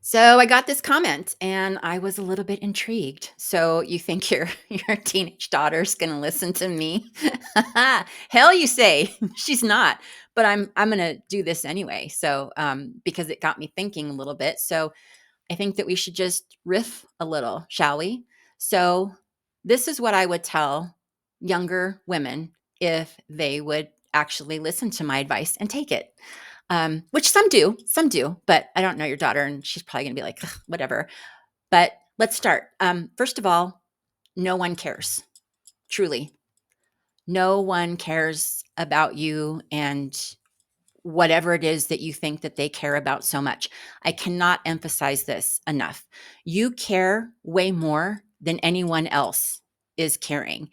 So I got this comment and I was a little bit intrigued. So you think your your teenage daughter's going to listen to me? Hell, you say she's not, but I'm going to do this anyway. So because it got me thinking a little bit. So I think that we should just riff a little, shall we? So this is what I would tell younger women if they would actually listen to my advice and take it. Which some do, but I don't know your daughter, and she's probably gonna be like, "Ugh, whatever." But let's start. First of all, no one cares. Truly, no one cares about you and whatever it is that you think that they care about so much. I cannot emphasize this enough. You care way more than anyone else is caring.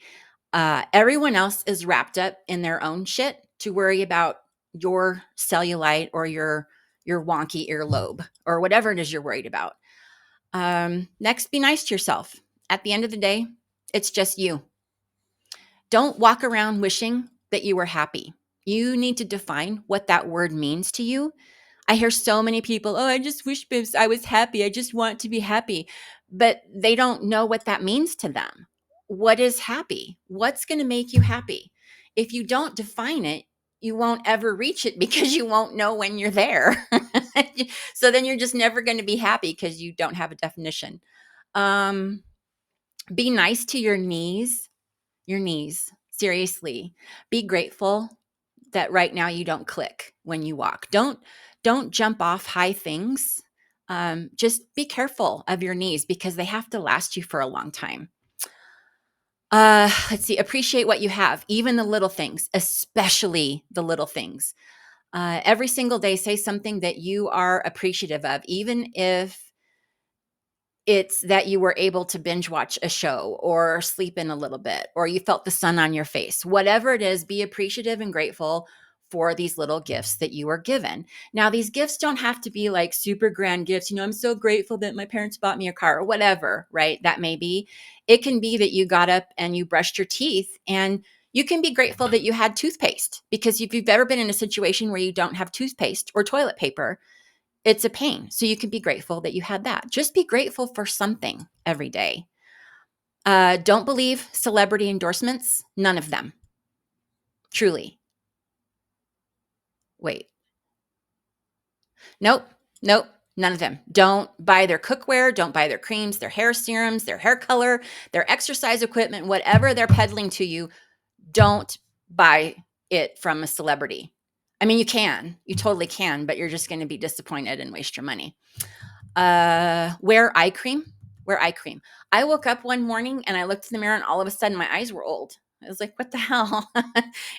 Everyone else is wrapped up in their own shit to worry about your cellulite or your wonky earlobe or whatever it is you're worried about. Next, be nice to yourself. At the end of the day, it's just you. Don't walk around wishing that you were happy. You need to define what that word means to you. I hear so many people, oh, I just wish I was happy. I just want to be happy. But they don't know what that means to them. What is happy? What's going to make you happy? If you don't define it, you won't ever reach it because you won't know when you're there. So then you're just never going to be happy because you don't have a definition. Um, be nice to your knees. Seriously, be grateful that right now you don't click when you walk. Don't jump off high things. Just be careful of your knees because they have to last you for a long time. Let's see. Appreciate what you have, even the little things, especially the little things. Every single day, say something that you are appreciative of, even if it's that you were able to binge watch a show or sleep in a little bit or you felt the sun on your face. Whatever it is, be appreciative and grateful for these little gifts that you are given. Now, these gifts don't have to be like super grand gifts. I'm so grateful that my parents bought me a car or whatever, right? That may be. It can be that you got up and you brushed your teeth, and you can be grateful that you had toothpaste, because if you've ever been in a situation where you don't have toothpaste or toilet paper, it's a pain. So you can be grateful that you had that. Just be grateful for something every day. Don't believe celebrity endorsements. None of them. Truly. Wait. Nope. Nope. None of them. Don't buy their cookware. Don't buy their creams, their hair serums, their hair color, their exercise equipment, whatever they're peddling to you. Don't buy it from a celebrity. I mean, you can. You totally can, but you're just going to be disappointed and waste your money. Wear eye cream. Wear eye cream. I woke up one morning and I looked in the mirror and all of a sudden my eyes were old. I was like, what the hell?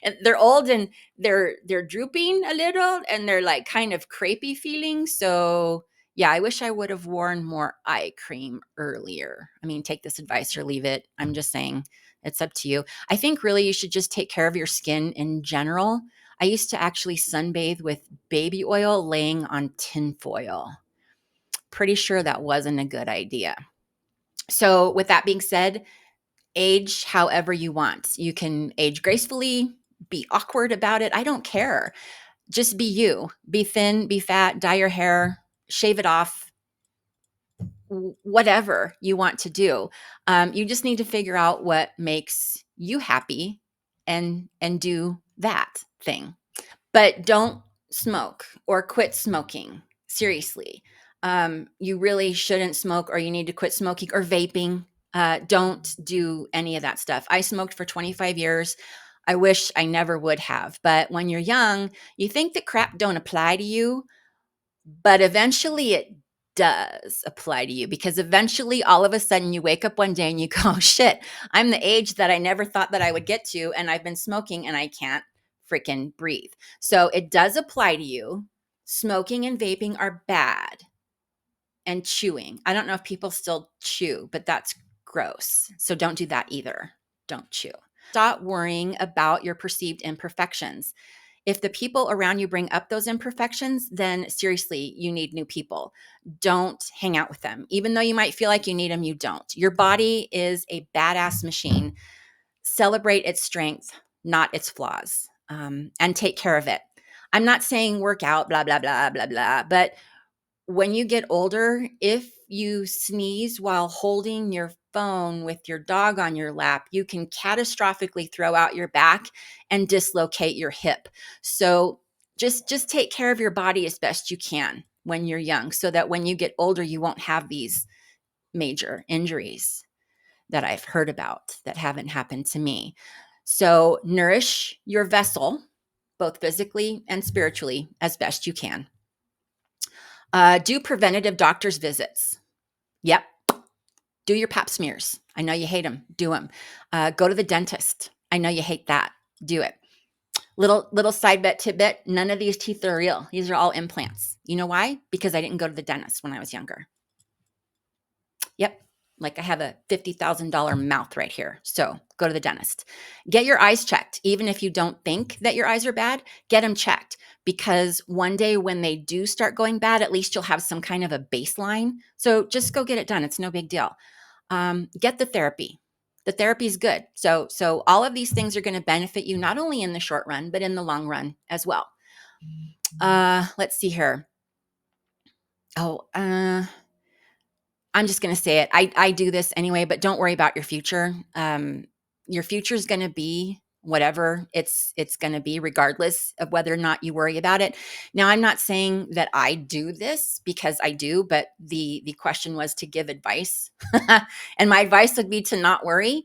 And they're old and they're drooping a little and they're like kind of crepey feeling. So yeah, I wish I would have worn more eye cream earlier. I mean, take this advice or leave it. I'm just saying it's up to you. I think really you should just take care of your skin in general. I used to actually sunbathe with baby oil laying on tinfoil. Pretty sure that wasn't a good idea. So, with that being said, age however you want. You can age gracefully, be awkward about it. I don't care. Just be you. Be thin, be fat, dye your hair, shave it off, whatever you want to do. You just need to figure out what makes you happy and do that thing. But don't smoke or quit smoking. Seriously. You really shouldn't smoke, or you need to quit smoking or vaping. Don't do any of that stuff. I smoked for 25 years. I wish I never would have. But when you're young, you think that crap don't apply to you, but eventually it does apply to you, because eventually all of a sudden you wake up one day and you go, oh, shit, I'm the age that I never thought that I would get to, and I've been smoking and I can't freaking breathe. So it does apply to you. Smoking and vaping are bad, and chewing. I don't know if people still chew, but that's gross. So don't do that either. Don't chew. Stop worrying about your perceived imperfections. If the people around you bring up those imperfections, then seriously, you need new people. Don't hang out with them. Even though you might feel like you need them, you don't. Your body is a badass machine. Celebrate its strength, not its flaws, and take care of it. I'm not saying work out, blah, blah, blah, blah, blah, but when you get older, if you sneeze while holding your phone with your dog on your lap, you can catastrophically throw out your back and dislocate your hip. So just take care of your body as best you can when you're young, so that when you get older, you won't have these major injuries that I've heard about that haven't happened to me. So nourish your vessel, both physically and spiritually, as best you can. Do preventative doctor's visits. Yep. Do your pap smears. I know you hate them. Do them. Go to the dentist. I know you hate that. Do it. Little side bet tidbit. None of these teeth are real. These are all implants. You know why? Because I didn't go to the dentist when I was younger. Yep. Like I have a $50,000 mouth right here. So go to the dentist. Get your eyes checked. Even if you don't think that your eyes are bad, get them checked, because one day when they do start going bad, at least you'll have some kind of a baseline. So just go get it done. It's no big deal. Get the therapy. The therapy is good. So all of these things are going to benefit you, not only in the short run, but in the long run as well. Let's see here. Oh, I'm just going to say it. I do this anyway, but don't worry about your future. Your future is going to be whatever it's going to be, regardless of whether or not you worry about it. Now, I'm not saying that I do this, because I do, but the question was to give advice, and my advice would be to not worry.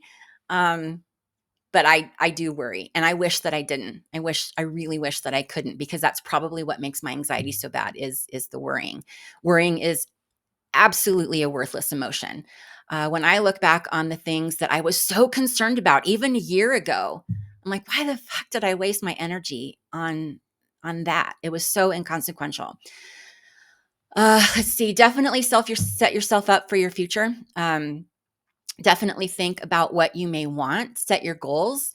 But I do worry, and I wish that I didn't. I really wish that I couldn't, because that's probably what makes my anxiety so bad is the worrying. Worrying is absolutely a worthless emotion. When I look back on the things that I was so concerned about even a year ago, I'm like, why the fuck did I waste my energy on that? It was so inconsequential. Let's see. Definitely set yourself up for your future. Definitely think about what you may want. Set your goals,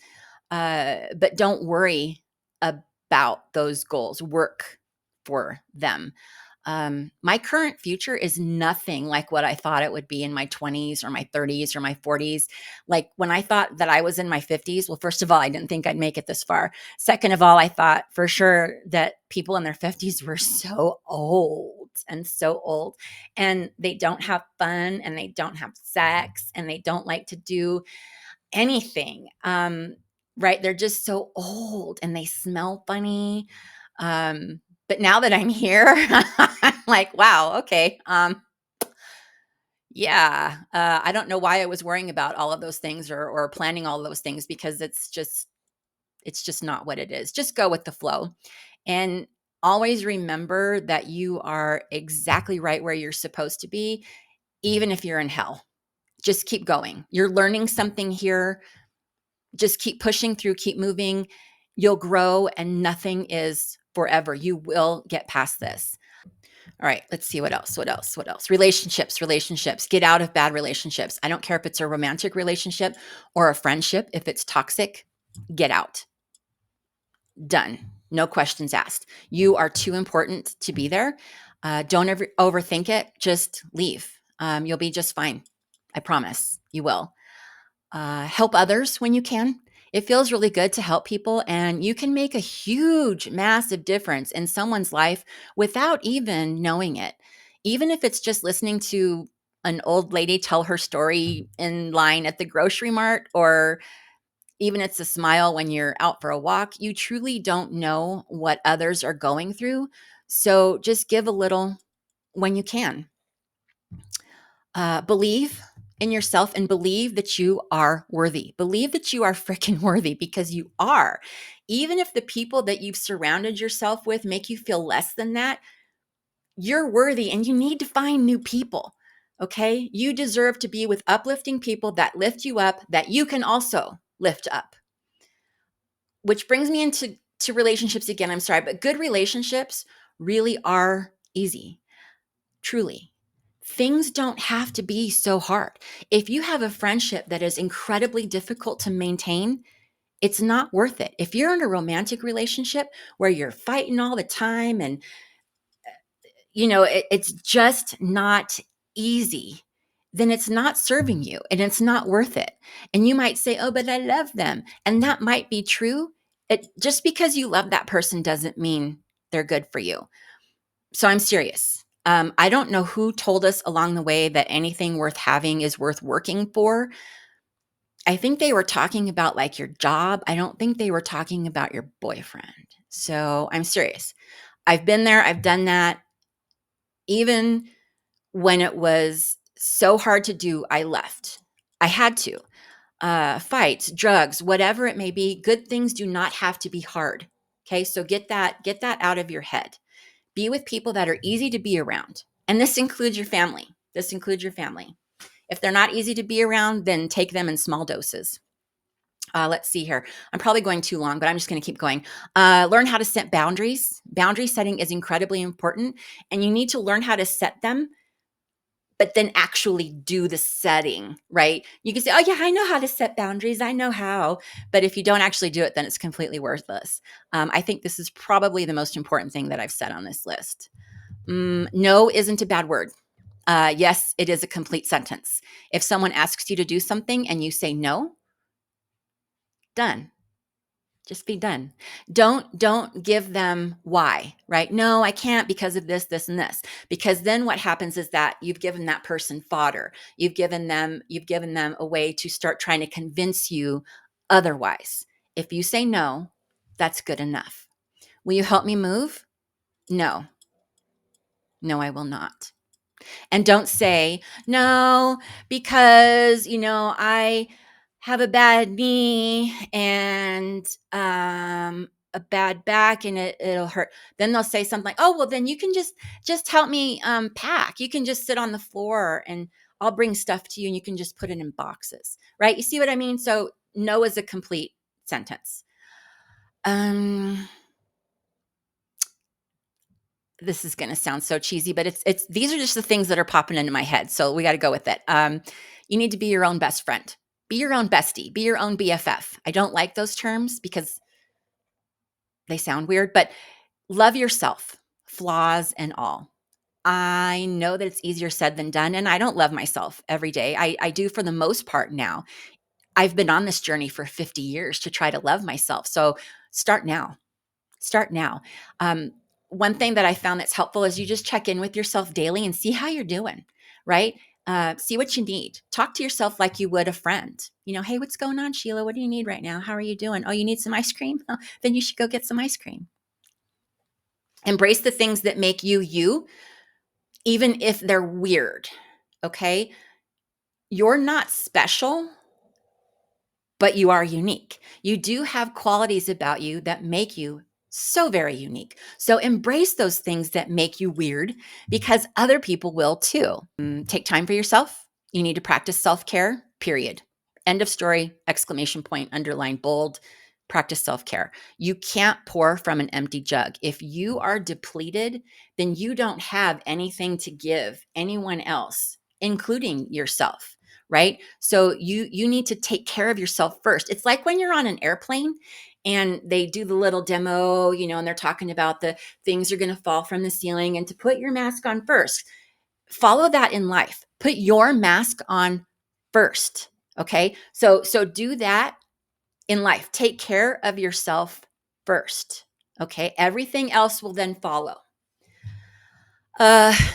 but don't worry about those goals. Work for them. My current future is nothing like what I thought it would be in my 20s or my 30s or my 40s. Like when I thought that I was in my 50s, well, first of all, I didn't think I'd make it this far. Second of all, I thought for sure that people in their 50s were so old and so old, and they don't have fun, and they don't have sex, and they don't like to do anything. Right? They're just so old, and they smell funny. But now that I'm here, I'm like, wow, okay. Yeah. I don't know why I was worrying about all of those things, or planning all of those things, because it's just not what it is. Just go with the flow, and always remember that you are exactly right where you're supposed to be, even if you're in hell. Just keep going. You're learning something here. Just keep pushing through, keep moving. You'll grow, and nothing is forever. You will get past this. All right, let's see what else. What else? Relationships. Get out of bad relationships. I don't care if it's a romantic relationship or a friendship. If it's toxic, get out. Done. No questions asked. You are too important to be there. Don't ever overthink it. Just leave. You'll be just fine. I promise you will. Help others when you can. It feels really good to help people, and you can make a huge, massive difference in someone's life without even knowing it. Even if it's just listening to an old lady tell her story in line at the grocery mart, or even it's a smile when you're out for a walk, you truly don't know what others are going through. So just give a little when you can. Believe in yourself, and believe that you are worthy. Believe that you are freaking worthy, because you are. Even if the people that you've surrounded yourself with make you feel less than that, you're worthy, and you need to find new people. Okay? You deserve to be with uplifting people that lift you up, that you can also lift up. Which brings me into relationships again. I'm sorry, but good relationships really are easy. Truly. Things don't have to be so hard. If you have a friendship that is incredibly difficult to maintain, it's not worth it. If you're in a romantic relationship where you're fighting all the time, and it's just not easy, then it's not serving you, and it's not worth it. And you might say, "Oh, but I love them." And that might be true. Just because you love that person doesn't mean they're good for you. So I'm serious. I don't know who told us along the way that anything worth having is worth working for. I think they were talking about like your job. I don't think they were talking about your boyfriend. So I'm serious. I've been there, I've done that. Even when it was so hard to do, I left. I had to. Fights, drugs, whatever it may be, good things do not have to be hard. Okay, so get that out of your head. Be with people that are easy to be around. And this includes your family. This includes your family. If they're not easy to be around, then take them in small doses. Let's see here. I'm probably going too long, but I'm just going to keep going. Learn how to set boundaries. Boundary setting is incredibly important, and you need to learn how to set them, but then actually do the setting, right? You can say, oh, yeah, I know how to set boundaries. I know how. But if you don't actually do it, then it's completely worthless. I think this is probably the most important thing that I've said on this list. No isn't a bad word. Yes, it is a complete sentence. If someone asks you to do something and you say no, done. Just be done. Don't give them why, right? No, I can't because of this, this, and this. Because then what happens is that you've given that person fodder. You've given them a way to start trying to convince you otherwise. If you say no, that's good enough. Will you help me move? No. No, I will not. And don't say, no, because, I have a bad knee and a bad back and it'll hurt. Then they'll say something like, oh, well, then you can just help me pack. You can just sit on the floor and I'll bring stuff to you and you can just put it in boxes. Right? You see what I mean? So no is a complete sentence. Um, this is going to sound so cheesy, but it's these are just the things that are popping into my head. So we got to go with it. You need to be your own best friend. Be your own bestie. Be your own BFF. I don't like those terms because they sound weird, but love yourself, flaws and all. I know that it's easier said than done, and I don't love myself every day. I do for the most part now. I've been on this journey for 50 years to try to love myself. So start now. Start now. One thing that I found that's helpful is you just check in with yourself daily and see how you're doing, right? See what you need. Talk to yourself like you would a friend. Hey, what's going on, Sheila? What do you need right now? How are you doing? Oh, you need some ice cream? Oh, then you should go get some ice cream. Embrace the things that make you you, even if they're weird, okay? You're not special, but you are unique. You do have qualities about you that make you so very unique. So embrace those things that make you weird because other people will too. Take time for yourself. You need to practice self-care, period. End of story, exclamation point, underline, bold. Practice self-care. You can't pour from an empty jug. If you are depleted, then you don't have anything to give anyone else, including yourself, right? So you need to take care of yourself first. It's like when you're on an airplane and they do the little demo, and they're talking about the things are going to fall from the ceiling and to put your mask on first. Follow that in life. Put your mask on first. Okay? So do that in life. Take care of yourself first. Okay? Everything else will then follow.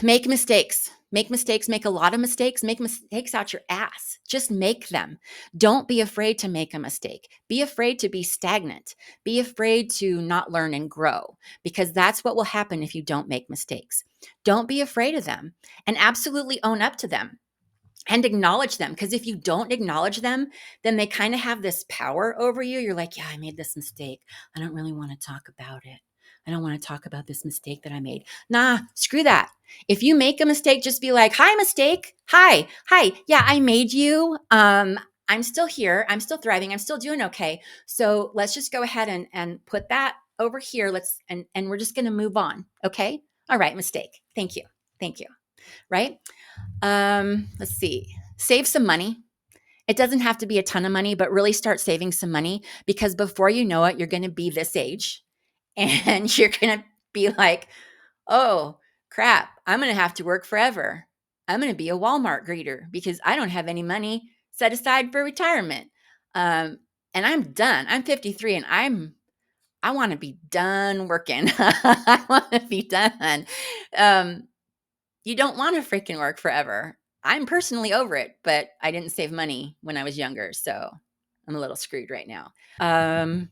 Make mistakes. Make mistakes. Make a lot of mistakes. Make mistakes out your ass. Just make them. Don't be afraid to make a mistake. Be afraid to be stagnant. Be afraid to not learn and grow because that's what will happen if you don't make mistakes. Don't be afraid of them and absolutely own up to them and acknowledge them. Because if you don't acknowledge them, then they kind of have this power over you. You're like, yeah, I made this mistake. I don't really want to talk about it. I don't want to talk about this mistake that I made. Nah, screw that. If you make a mistake, just be like, hi, mistake. Hi. Yeah, I made you. I'm still here. I'm still thriving. I'm still doing okay. So let's just go ahead and put that over here. And we're just going to move on. Okay. All right. Mistake. Thank you. Thank you. Right. Let's see. Save some money. It doesn't have to be a ton of money, but really start saving some money because before you know it, you're going to be this age and you're going to be like, oh, crap, I'm going to have to work forever. I'm going to be a Walmart greeter because I don't have any money set aside for retirement. And I'm done. I'm 53 and I want to be done working. I want to be done. You don't want to freaking work forever. I'm personally over it, but I didn't save money when I was younger, so I'm a little screwed right now. Um,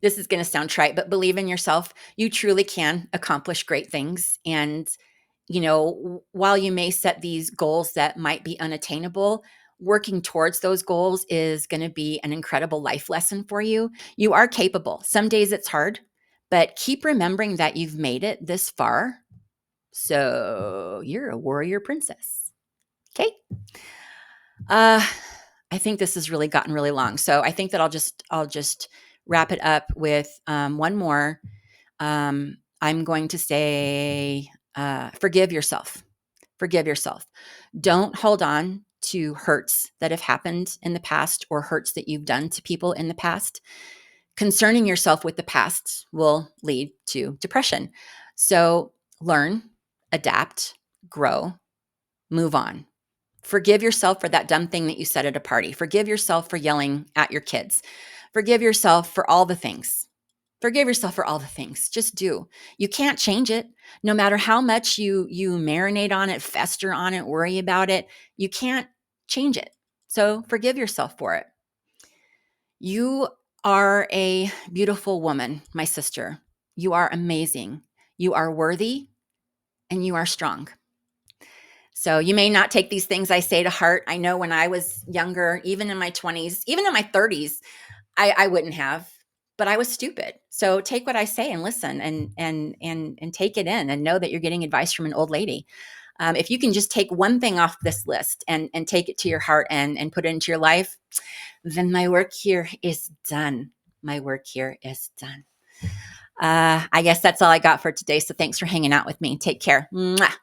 this is going to sound trite, but believe in yourself. You truly can accomplish great things. And, while you may set these goals that might be unattainable, working towards those goals is going to be an incredible life lesson for you. You are capable. Some days it's hard, but keep remembering that you've made it this far. So you're a warrior princess. Okay. Uh, I think this has really gotten really long. So I think that I'll just wrap it up with one more. I'm going to say, forgive yourself. Forgive yourself. Don't hold on to hurts that have happened in the past or hurts that you've done to people in the past. Concerning yourself with the past will lead to depression. So learn, adapt, grow, move on. Forgive yourself for that dumb thing that you said at a party. Forgive yourself for yelling at your kids. Forgive yourself for all the things. Forgive yourself for all the things. Just do. You can't change it. No matter how much you marinate on it, fester on it, worry about it, you can't change it. So forgive yourself for it. You are a beautiful woman, my sister. You are amazing. You are worthy and you are strong. So you may not take these things I say to heart. I know when I was younger, even in my 20s, even in my 30s, I wouldn't have, but I was stupid. So take what I say and listen and take it in and know that you're getting advice from an old lady. If you can just take one thing off this list and take it to your heart and put it into your life, then my work here is done. My work here is done. I guess that's all I got for today. So thanks for hanging out with me. Take care. Mwah.